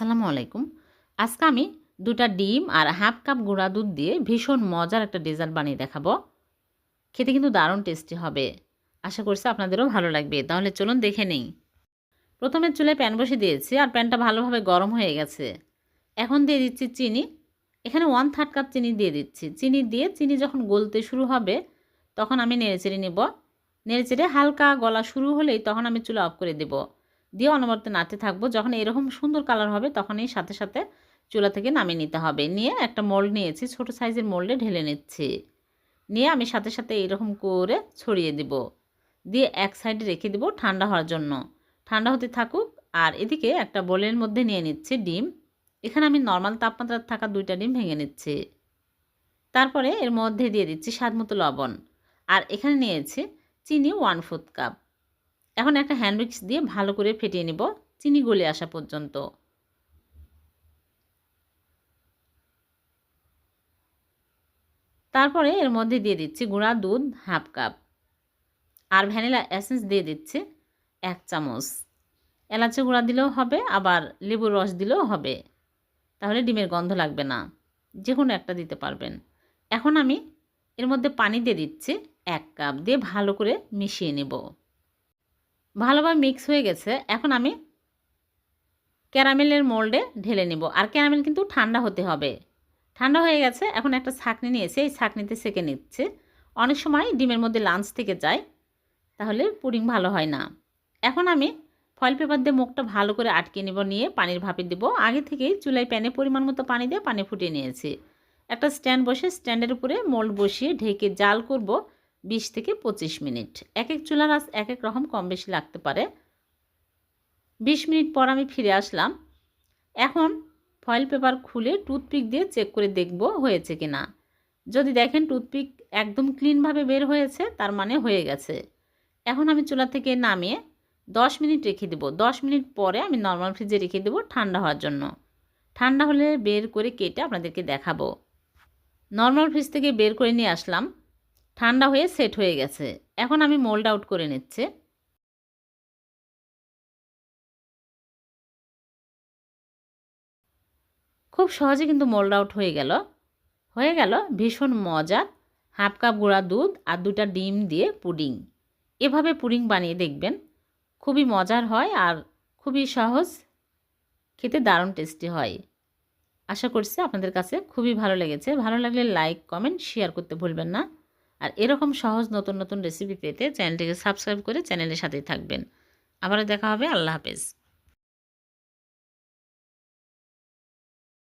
আসসালামু আলাইকুম। আজকে আমি ২টা ডিম আর হাফ কাপ গুঁড়া দুধ দিয়ে ভীষণ মজার একটা ডেজার্ট বানিয়ে দেখাবো। খেতে কিন্তু দারুণ টেস্টি হবে। আশা করছি আপনাদেরও ভালো লাগবে। তাহলে চলুন দেখে নেই। প্রথমে চুলায় প্যান বসিয়ে দিয়েছি আর প্যানটা ভালোভাবে গরম হয়ে গেছে। এখন দিয়ে দিচ্ছি চিনি। এখানে 1/3 কাপ চিনি দিয়ে দিচ্ছি। চিনি যখন গলতে শুরু হবে তখন আমি নেড়েচেড়ে নেব। নেড়েচেড়ে হালকা গলা শুরু হলেই তখন আমি চুলা অফ করে দেব। দিয়ে অনবরত নাড়তে থাকবো। যখন এরকম সুন্দর কালার হবে তখনই সাথে সাথে চুলা থেকে নামিয়ে নিতে হবে। নিয়ে একটা মোল্ড নিয়েছি, ছোট সাইজের মোল্ডে ঢেলে নিচ্ছি। নিয়ে আমি সাথে সাথে এরকম করে ছড়িয়ে দিব। দিয়ে এক সাইডে রেখে দিব ঠান্ডা হওয়ার জন্য। ঠান্ডা হতে থাকুক। আর এদিকে একটা বোলের মধ্যে নিয়ে নিচ্ছি ডিম। এখানে আমি নর্মাল তাপমাত্রায় থাকা 2টা ডিম ভেঙে নিচ্ছি। তারপরে এর মধ্যে দিয়ে দিচ্ছি স্বাদমতো লবণ। আর এখানে নিয়েছি চিনি 1/4 কাপ। এখন একটা হ্যান্ড উইক্স দিয়ে ভালো করে ফেটিয়ে নিব চিনি গলে আসা পর্যন্ত। তারপরে এর মধ্যে দিয়ে দিচ্ছি গুঁড়া দুধ হাফ কাপ। আর ভ্যানিলা এসেন্স দিয়ে দিচ্ছি 1 চামচ। এলাচি গুঁড়া দিলেও হবে, আবার লেবুর রস দিলেও হবে। তাহলে ডিমের গন্ধ লাগবে না। যে কোনো একটা দিতে পারবেন। এখন আমি এর মধ্যে পানি দিয়ে দিচ্ছি 1 কাপ, দিয়ে ভালো করে মিশিয়ে নেব। ভালোভাবে মিক্স হয়ে গেছে। এখন আমি ক্যারামেলের মোল্ডে ঢেলে নেব। আর ক্যারামেল কিন্তু ঠান্ডা হতে হবে। ঠান্ডা হয়ে গেছে। এখন একটা ছাঁকনি নিয়েছি, এই ছাঁকনিতে সেঁকে নিচ্ছে। অনেক সময় ডিমের মধ্যে লাঞ্চ থেকে যায়, তাহলে পুডিং ভালো হয় না। এখন আমি ফয়েল পেপার দিয়ে মুখটা ভালো করে আটকে নেব। নিয়ে পানির ভাপে দেব। আগে থেকেই চুলায় প্যানে পরিমাণ মতো পানি দিয়ে পানি ফুটিয়ে নিয়েছি। একটা স্ট্যান্ড বসে স্ট্যান্ডের উপরে মোল্ড বসিয়ে ঢেকে জাল করব 20 থেকে 25 মিনিট। এক এক চুলার আঁচ এক এক রকম, কম বেশি লাগতে পারে। 20 মিনিট পর আমি ফিরে আসলাম। এখন ফয়েল পেপার খুলে টুথপিক দিয়ে চেক করে দেখব হয়েছে কি না। যদি দেখেন টুথপিক একদম ক্লিনভাবে বের হয়েছে, তার মানে হয়ে গেছে। এখন আমি চুলা থেকে নামিয়ে 10 মিনিট রেখে দেব। 10 মিনিট পরে আমি নর্মাল ফ্রিজে রেখে দেব ঠান্ডা হওয়ার জন্য। ঠান্ডা হলে বের করে কেটে আপনাদেরকে দেখাবো। নর্মাল ফ্রিজ থেকে বের করে নিয়ে আসলাম। ঠান্ডা হয়ে সেট হয়ে গেছে। এখন আমি মোল্ড আউট করে নিচ্ছি। খুব সহজে কিন্তু মোল্ড আউট হয়ে গেল ভীষণ মজার হাফ কাপ গুঁড়া দুধ আর 2টা ডিম দিয়ে পুডিং। এভাবে পুডিং বানিয়ে দেখবেন, খুবই মজার হয় আর খুবই সহজ, খেতে দারুণ টেস্টি হয়। আশা করছি আপনাদের কাছে খুবই ভালো লেগেছে। ভালো লাগলে লাইক কমেন্ট শেয়ার করতে ভুলবেন না। আর এরকম সহজ নতুন নতুন রেসিপি পেতে চ্যানেলটিকে সাবস্ক্রাইব করে চ্যানেলের সাথেই থাকবেন। আবারও দেখা হবে। আল্লাহ হাফেজ।